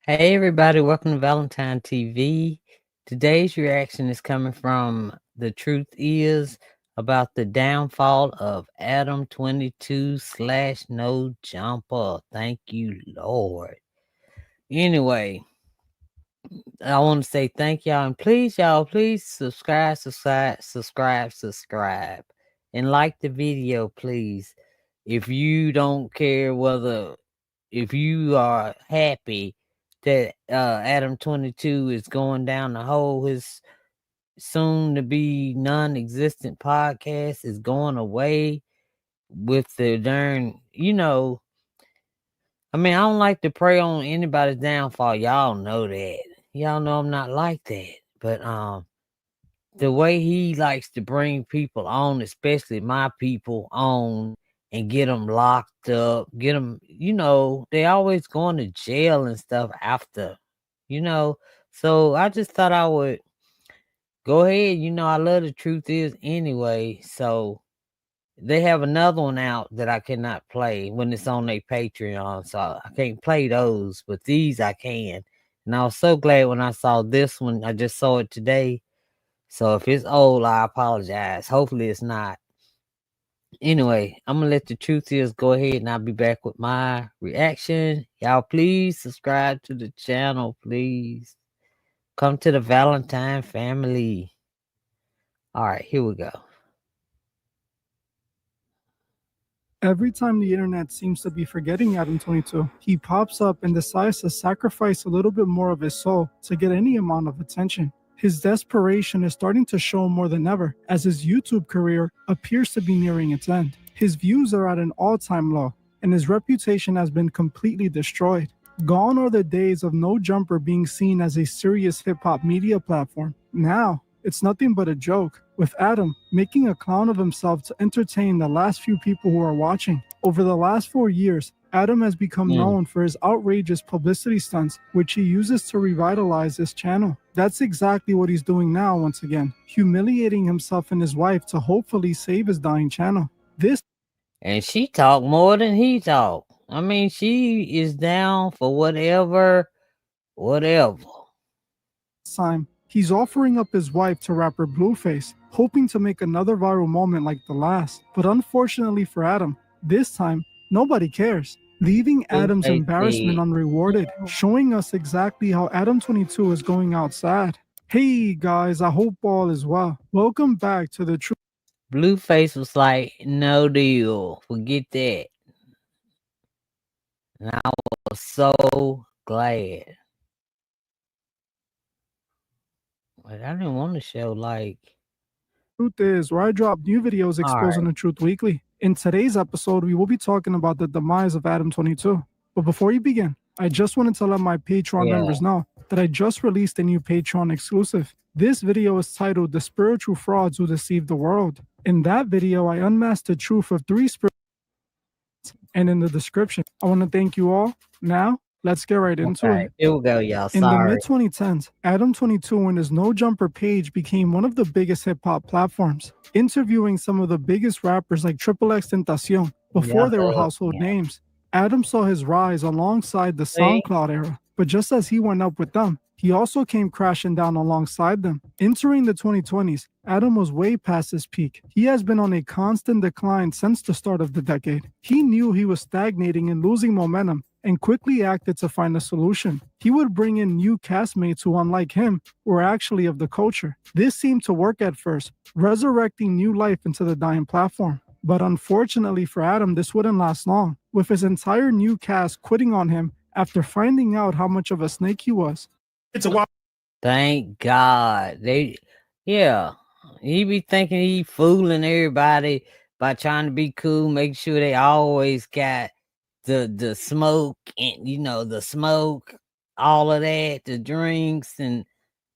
Hey everybody, welcome to Valentine TV. Today's reaction is coming from The Truth Is about the downfall of ADAM22 / No Jumper. Thank you, Lord. Anyway, I want to say thank y'all, and please, y'all, please subscribe, and like the video, please. If you don't care if you are happy that ADAM22 is going down the hole, his soon to be non-existent podcast is going away with the darn, I don't like to prey on anybody's downfall. Y'all know that. Y'all know I'm not like that. But the way he likes to bring people on, especially my people on, and get them locked up, get them, they always going to jail and stuff after, So I just thought I would go ahead. I love The Truth Is anyway. So they have another one out that I cannot play when it's on their Patreon. So I can't play those, but these I can. And I was so glad when I saw this one. I just saw it today. So if it's old, I apologize. Hopefully it's not. Anyway, I'm going to let The Truth Is go ahead, and I'll be back with my reaction. Y'all, please subscribe to the channel, please. Come to the Valentine family. All right, here we go. Every time the internet seems to be forgetting ADAM22, he pops up and decides to sacrifice a little bit more of his soul to get any amount of attention. His desperation is starting to show more than ever, as his YouTube career appears to be nearing its end. His views are at an all-time low, and his reputation has been completely destroyed. Gone are the days of No Jumper being seen as a serious hip-hop media platform. Now, it's nothing but a joke, with Adam making a clown of himself to entertain the last few people who are watching. Over the last 4 years, Adam has become known for his outrageous publicity stunts, which he uses to revitalize his channel. That's exactly what he's doing now once again, humiliating himself and his wife to hopefully save his dying channel. And she talk more than he talk. She is down for whatever. Time, he's offering up his wife to rapper Blueface, hoping to make another viral moment like the last. But unfortunately for Adam, this time, nobody cares, leaving Adam's embarrassment unrewarded, showing us exactly how ADAM22 is going out sad. Hey guys, I hope all is well. Welcome back to The Truth. Blueface was like, no deal, forget that. And I was so glad. But I didn't want to show like... Truth Is, where I drop new videos exposing the truth weekly. In today's episode, we will be talking about the demise of ADAM22. But before you begin, I just wanted to let my Patreon members know that I just released a new Patreon exclusive. This video is titled The Spiritual Frauds Who Deceived the World. In that video, I unmasked the truth of 3 spiritual, and in the description. I want to thank you all. Now, let's get right into it. Here we go, y'all. In the mid-2010s, ADAM22 and his No Jumper page became one of the biggest hip-hop platforms, interviewing some of the biggest rappers like XXXTentacion before they were household names. Adam saw his rise alongside the SoundCloud era, but just as he went up with them, he also came crashing down alongside them. Entering the 2020s, Adam was way past his peak. He has been on a constant decline since the start of the decade. He knew he was stagnating and losing momentum, and quickly acted to find a solution. He would bring in new castmates who, unlike him, were actually of the culture. This seemed to work at first, resurrecting new life into the dying platform. But unfortunately for Adam, this wouldn't last long, with his entire new cast quitting on him after finding out how much of a snake he was. It's a while. Thank God. He be thinking he fooling everybody by trying to be cool, making sure they always got the smoke and the smoke, all of that, the drinks, and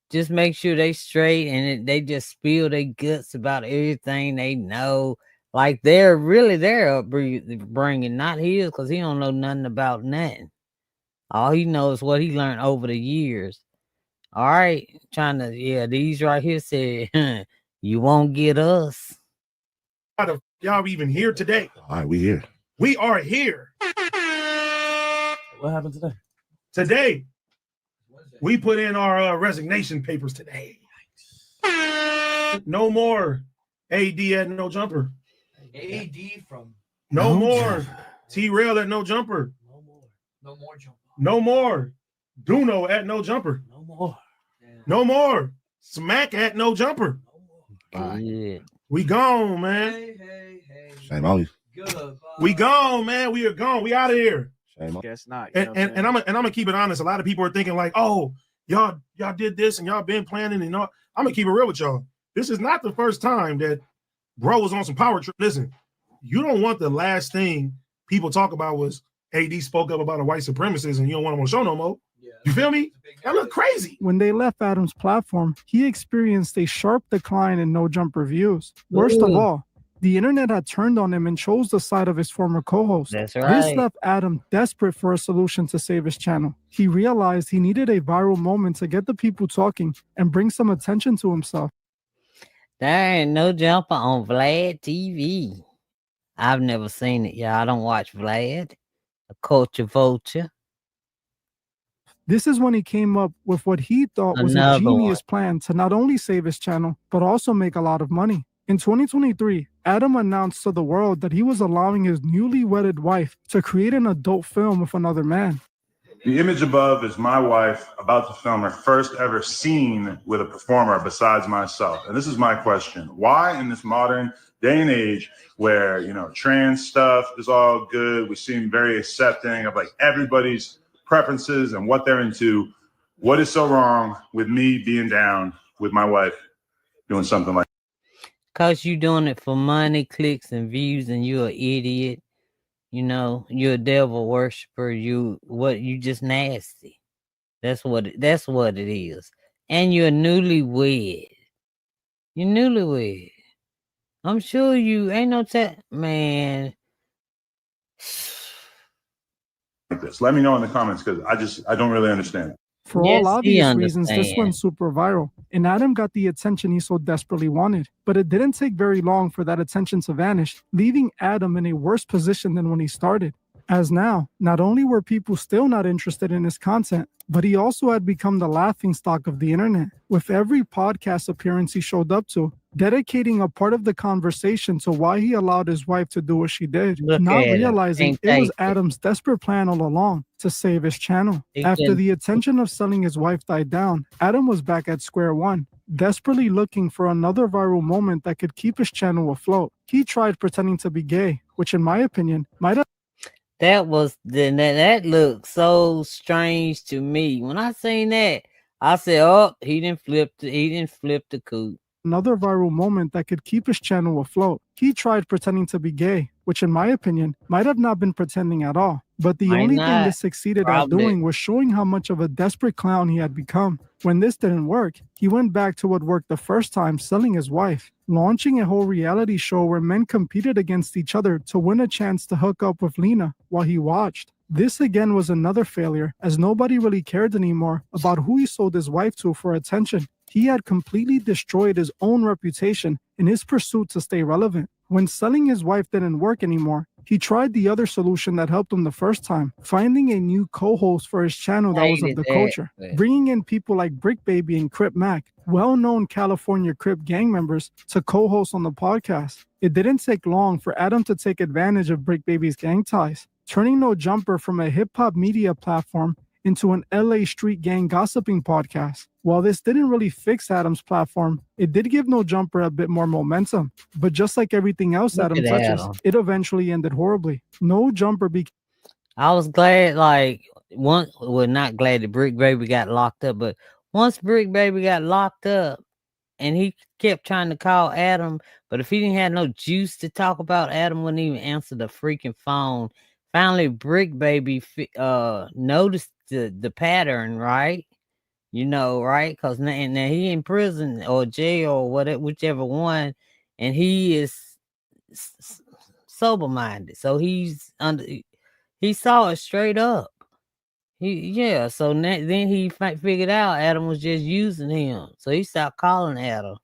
just make sure they straight, and they just spill their guts about everything they know, like they're really their upbringing, not his, because he don't know nothing about nothing. All he knows is what he learned over the years. All right, trying to these right here said you won't get us. Y'all even here today? All right, we here. We are here. What happened today? Today, We put in our resignation papers today. No more AD at no jumper. AD from no more T-Rail at no jumper. no more jumper. No more Duno at no jumper. No more. No more Smack at no jumper. No more. Yeah. We gone, man. Hey. Same on you. Goodbye. We gone, man. We are gone. We out of here. Same on. Guess not. And I'm gonna keep it honest. A lot of people are thinking like, oh, y'all did this and y'all been planning and all. I'm gonna keep it real with y'all. This is not the first time that bro was on some power trip. Listen, you don't want the last thing people talk about was AD spoke up about a white supremacist and you don't want him on the show no more. Yeah. You feel me? That look crazy. When they left Adam's platform, he experienced a sharp decline in no jumper views. Worst of Ooh. all, the internet had turned on him and chose the side of his former co-host. That's This right. left Adam desperate for a solution to save his channel. He realized he needed a viral moment to get the people talking and bring some attention to himself. There ain't no jumper on Vlad TV. I've never seen it, y'all. I don't watch Vlad. A culture vulture. This is when he came up with what he thought was a Another genius plan to not only save his channel, but also make a lot of money. In 2023, Adam announced to the world that he was allowing his newly wedded wife to create an adult film with another man. The image above is my wife about to film her first ever scene with a performer besides myself. And this is my question. Why in this modern day and age where, you know, trans stuff is all good, we seem very accepting of like everybody's preferences and what they're into, what is so wrong with me being down with my wife doing something like Cause you doing it for money, clicks, and views, and you're an idiot. You know, you're a devil worshiper. You just nasty. That's what it is. And you're newlywed. You're newlywed. I'm sure you ain't no man. this? Let me know in the comments because I don't really understand. For Yes, all he obvious reasons, this understand. went super viral, and Adam got the attention he so desperately wanted. But it didn't take very long for that attention to vanish, leaving Adam in a worse position than when he started. As now, not only were people still not interested in his content, but he also had become the laughingstock of the internet, with every podcast appearance he showed up to, dedicating a part of the conversation to why he allowed his wife to do what she did, Look not at him. realizing Can't it was take it. Adam's desperate plan all along to save his channel. He After couldn't- the attention of selling his wife died down, Adam was back at square one, desperately looking for another viral moment that could keep his channel afloat. He tried pretending to be gay, which in my opinion might have that looked so strange to me. When I seen that, I said, "Oh, he didn't flip the coop." another viral moment that could keep his channel afloat. He tried pretending to be gay, which in my opinion might have not been pretending at all. But the Might only thing not. this succeeded at Probably. doing was showing how much of a desperate clown he had become. When this didn't work, he went back to what worked the first time, selling his wife, launching a whole reality show where men competed against each other to win a chance to hook up with Lena while he watched. This again was another failure, as nobody really cared anymore about who he sold his wife to for attention. He had completely destroyed his own reputation in his pursuit to stay relevant. When selling his wife didn't work anymore, he tried the other solution that helped him the first time, finding a new co-host for his channel that was of Hated the that, culture, but- bringing in people like Brick Baby and Crip Mac, well-known California Crip gang members, to co-host on the podcast. It didn't take long for Adam to take advantage of Brick Baby's gang ties, turning No Jumper from a hip-hop media platform into an LA street gang gossiping podcast. While this didn't really fix Adam's platform, it did give No Jumper a bit more momentum. But just like everything else Look Adam at touches, Adam. it eventually ended horribly. No Jumper became I was glad, not glad that Brick Baby got locked up, but once Brick Baby got locked up and he kept trying to call Adam, but if he didn't have no juice to talk about, Adam wouldn't even answer the freaking phone. Finally, Brick Baby noticed the pattern, right? You know, right? Because now he in prison or jail or whatever, whichever one, and he is sober minded, so he's under. He saw it straight up. So then he figured out Adam was just using him. So he stopped calling Adam.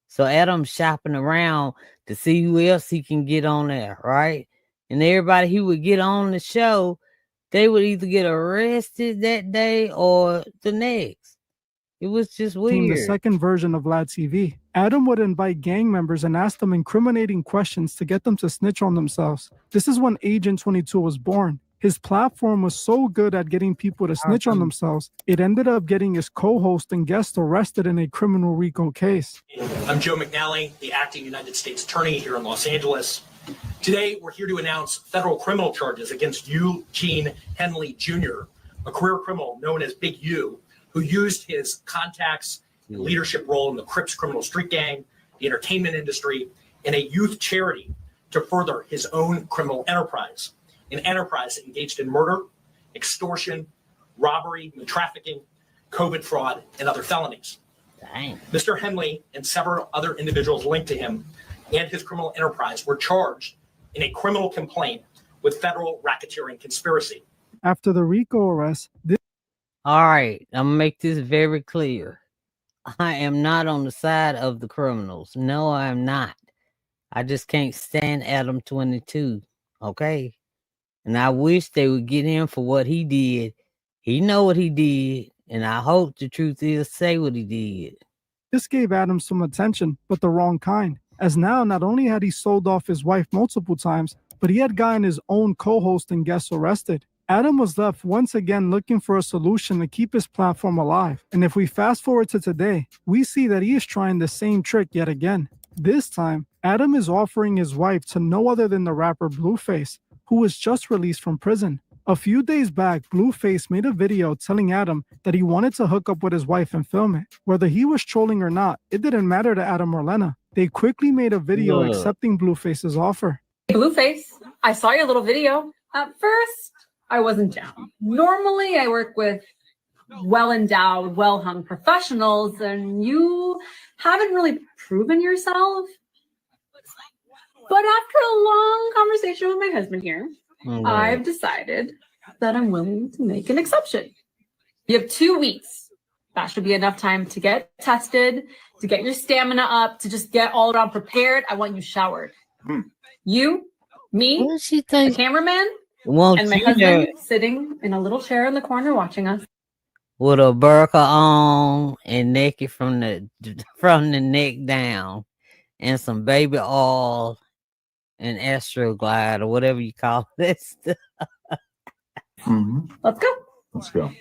So Adam's shopping around to see who else he can get on there, right? And everybody he would get on the show, they would either get arrested that day or the next. It was just Became the weird. second version of Lad TV. Adam would invite gang members and ask them incriminating questions to get them to snitch on themselves. This is when Agent 22 was born. His platform was so good at getting people to snitch on themselves, it ended up getting his co-host and guest arrested in a criminal RICO case. I'm Joe McNally, the acting United States Attorney here in Los Angeles. Today, we're here to announce federal criminal charges against Eugene Henley Jr., a career criminal known as Big U, who used his contacts and leadership role in the Crips criminal street gang, the entertainment industry, and a youth charity to further his own criminal enterprise, an enterprise that engaged in murder, extortion, robbery, human trafficking, COVID fraud, and other felonies. Dang. Mr. Henley and several other individuals linked to him and his criminal enterprise were charged in a criminal complaint with federal racketeering conspiracy. After the RICO arrest, All right, I'm gonna make this very clear. I am not on the side of the criminals. No, I'm not. I just can't stand ADAM22. Okay, and I wish they would get him for what he did. He know what he did, and I hope the truth is say what he did. this gave Adam some attention, but the wrong kind, as now not only had he sold off his wife multiple times, but he had gotten his own co-host and guests arrested. Adam was left once again looking for a solution to keep his platform alive. And if we fast forward to today, we see that he is trying the same trick yet again. This time, Adam is offering his wife to no other than the rapper Blueface, who was just released from prison. A few days back, Blueface made a video telling Adam that he wanted to hook up with his wife and film it. Whether he was trolling or not, it didn't matter to Adam or Lena. They quickly made a video accepting Blueface's offer. Blueface, I saw your little video. At first, I wasn't down. Normally, I work with well-endowed, well-hung professionals, and you haven't really proven yourself. But after a long conversation with my husband here, I've decided that I'm willing to make an exception. You have 2 weeks. That should be enough time to get tested, to get your stamina up, to just get all around prepared. I want you showered. You, me, What does she the think? cameraman, Won't and my you husband sitting in a little chair in the corner watching us. with a burqa on and naked from the neck down, and some baby oil and Astroglide or whatever you call this stuff. Let's go. Let's go.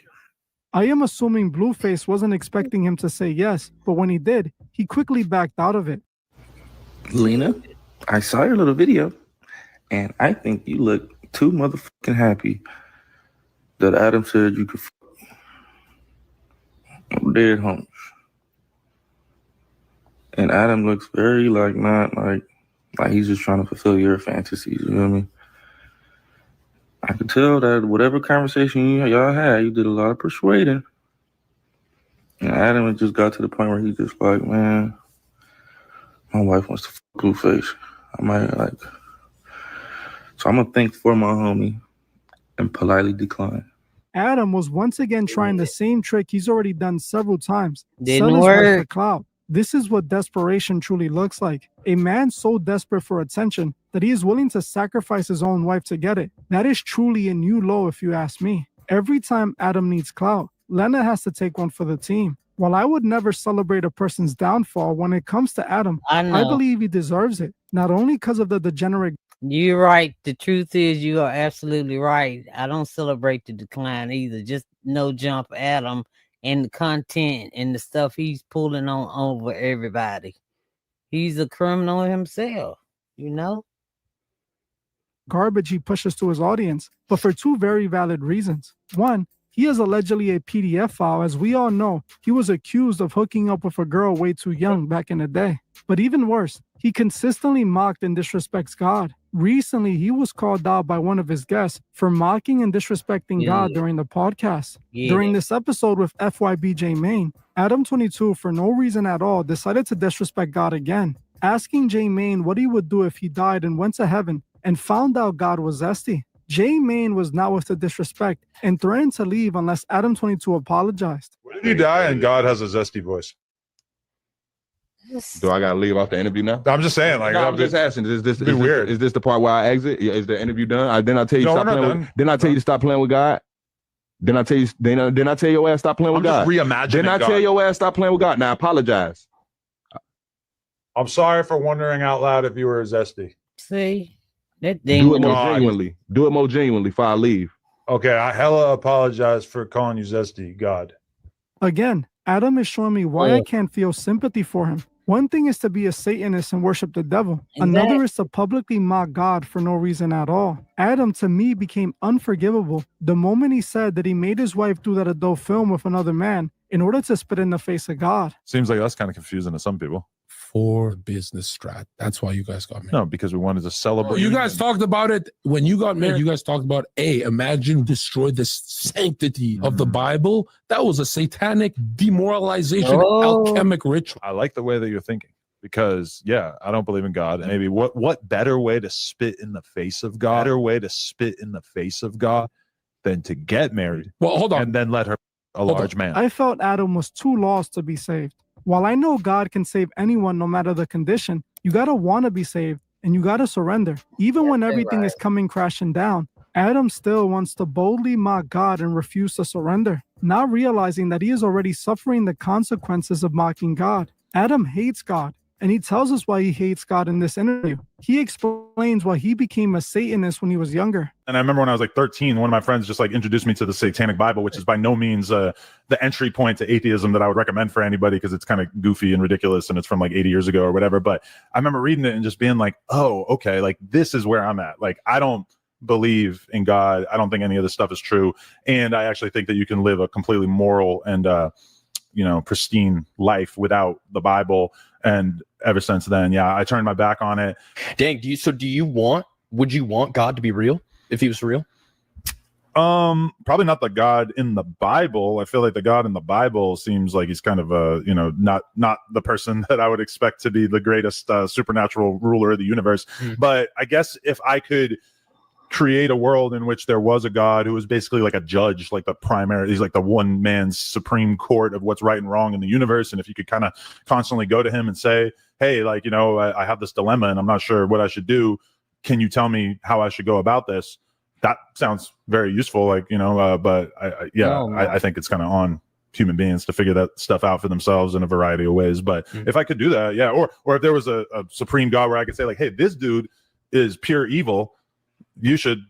I am assuming Blueface wasn't expecting him to say yes, but when he did, he quickly backed out of it. Lena, I saw your little video, and I think you look too motherfucking happy that Adam said you could I'm dead homies. And Adam looks very not like he's just trying to fulfill your fantasies, you know what I mean? I could tell that whatever conversation y'all had, you did a lot of persuading. And Adam had just got to the point where he just like, man, my wife wants to fuck Blueface. I might so I'm gonna think for my homie and politely decline. Adam was once again trying the same trick he's already done several times. Didn't Sell his wife work. for clout. This is what desperation truly looks like. A man so desperate for attention that he is willing to sacrifice his own wife to get it. That is truly a new low if you ask me. Every time Adam needs clout, Lena has to take one for the team. While I would never celebrate a person's downfall, when it comes to Adam, I I know. believe he deserves it. Not only because of the degenerate You're right. The truth is, you are absolutely right. I don't celebrate the decline either. Just no jump Adam and the content and the stuff he's pulling on over everybody. He's a criminal himself, you know? garbage he pushes to his audience, but for two very valid reasons. One, he is allegedly a PDF file. As we all know, he was accused of hooking up with a girl way too young back in the day. But even worse, he consistently mocked and disrespects God. Recently, he was called out by one of his guests for mocking and disrespecting God during the podcast. During this episode with FYBJ Main, ADAM22, for no reason at all, decided to disrespect God again, asking J Main what he would do if he died and went to heaven and found out God was zesty. J Main was not with the disrespect and threatened to leave unless ADAM22 apologized. What if you die and God has a zesty voice? Do I gotta leave off the interview now? I'm just saying, like, No, I'm just asking. Is this weird? Is this the part where I exit? Is the interview done? Then I tell you No, stop we're not playing. done. Then I tell you to stop playing with God. Then I tell you. Then I tell your ass stop playing with I'm God. just reimagining Then I tell God. your ass stop playing with God. Now apologize. I'm sorry for wondering out loud if you were zesty. See, that Do it more God. genuinely. Do it more genuinely before I leave. Okay, I hella apologize for calling you zesty, God. Again, Adam is showing me why I can't feel sympathy for him. One thing is to be a Satanist and worship the devil. Another is to publicly mock God for no reason at all. Adam, to me, became unforgivable the moment he said that he made his wife do that adult film with another man in order to spit in the face of God. Seems like that's kind of confusing to some people. For business strat. That's why you guys got married. No, because we wanted to celebrate. You guys talked about it when you got married. You guys talked about, imagine destroy the sanctity of the Bible. That was a satanic demoralization, alchemic ritual. I like the way that you're thinking because, yeah, I don't believe in God. And maybe what better way to spit in the face of God? Better way to spit in the face of God than to get married. Well, hold on. And then let her a large man. I felt Adam was too lost to be saved. While I know God can save anyone no matter the condition, you gotta want to be saved and you gotta surrender. Even when everything is coming crashing down, Adam still wants to boldly mock God and refuse to surrender, not realizing that he is already suffering the consequences of mocking God. Adam hates God, and he tells us why he hates God in this interview. He explains why he became a Satanist when he was younger. And I remember when I was like 13, one of my friends just like introduced me to the Satanic Bible, which is by no means the entry point to atheism that I would recommend for anybody because it's kind of goofy and ridiculous and it's from like 80 years ago or whatever. But I remember reading it and just being like, oh, okay, like this is where I'm at. Like, I don't believe in God. I don't think any of this stuff is true. And I actually think that you can live a completely moral and, pristine life without the Bible. And ever since then, yeah, I turned my back on it. Dang, would you want God to be real if he was real? Probably not the God in the Bible. I feel like the God in the Bible seems like he's kind of not the person that I would expect to be the greatest supernatural ruler of the universe. But I guess if I could create a world in which there was a God who was basically like a judge, like he's like the one man's supreme court of what's right and wrong in the universe. And if you could kind of constantly go to him and say, hey, like, I have this dilemma and I'm not sure what I should do. Can you tell me how I should go about this? That sounds very useful. Like, but I think it's kind of on human beings to figure that stuff out for themselves in a variety of ways. But if I could do that, yeah. Or if there was a supreme God where I could say like, hey, this dude is pure evil. You should,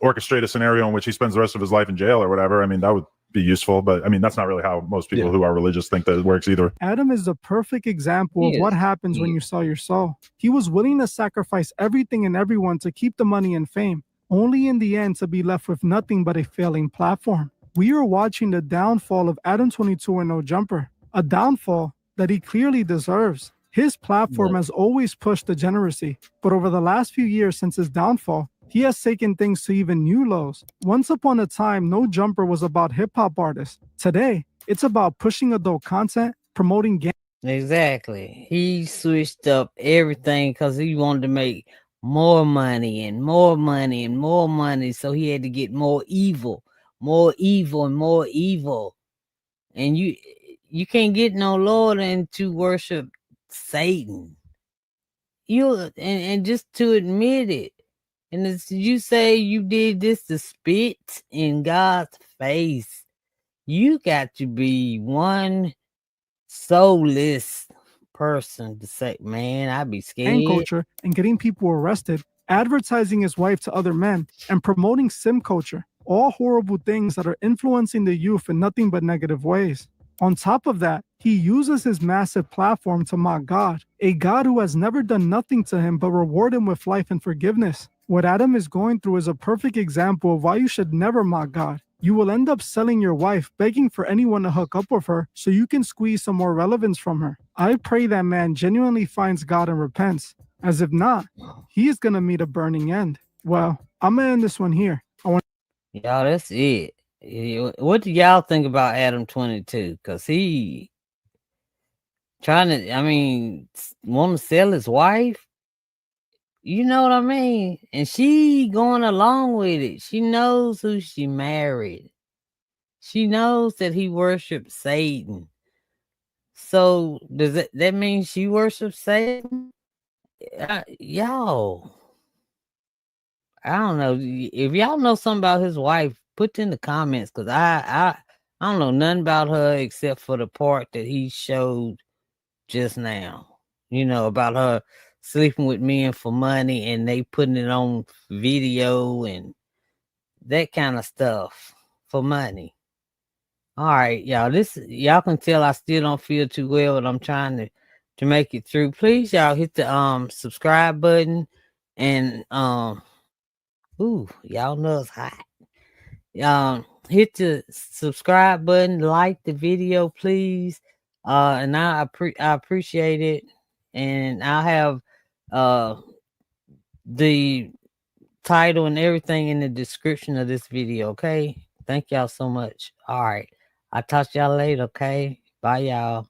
orchestrate a scenario in which he spends the rest of his life in jail or whatever. I mean, that would be useful, but I mean, that's not really how most people who are religious think that it works either. Adam is the perfect example of what happens when you sell your soul. He was willing to sacrifice everything and everyone to keep the money and fame, only in the end to be left with nothing but a failing platform. We are watching the downfall of ADAM22 and No Jumper, a downfall that he clearly deserves. His platform has always pushed degeneracy, but over the last few years since his downfall, he has taken things to even new lows. Once upon a time, No Jumper was about hip-hop artists. Today, it's about pushing adult content, promoting games. Exactly. He switched up everything because he wanted to make more money and more money and more money. So he had to get more evil and more evil. And you can't get no lower than to worship Satan. And just to admit it. And as you say you did this to spit in God's face, you got to be one soulless person to say, man, I'd be scared. Culture and getting people arrested, advertising his wife to other men, and promoting sim culture. All horrible things that are influencing the youth in nothing but negative ways. On top of that, he uses his massive platform to mock God, a God who has never done nothing to him but reward him with life and forgiveness. What Adam is going through is a perfect example of why you should never mock God. You will end up selling your wife, begging for anyone to hook up with her so you can squeeze some more relevance from her. I pray that man genuinely finds God and repents, as if not, he is going to meet a burning end. Well, I'm going to end this one here. Y'all, that's it. What do y'all think about ADAM22? Because he want to sell his wife? You know what I mean? And she going along with it. She knows who she married. She knows that he worships Satan. So does that mean she worships Satan? Y'all, I don't know. If y'all know something about his wife, put in the comments, because I don't know nothing about her except for the part that he showed just now. You know, about her sleeping with men for money and they putting it on video and that kind of stuff for money. All right, y'all. Y'all can tell I still don't feel too well, but I'm trying to make it through. Please, y'all hit the subscribe button and ooh, y'all know it's hot. Hit the subscribe button, like the video, please. And I appreciate it. And I'll have the title and everything in the description of this video. Okay. Thank y'all so much. All right. I'll talk to y'all later. Okay. Bye, y'all.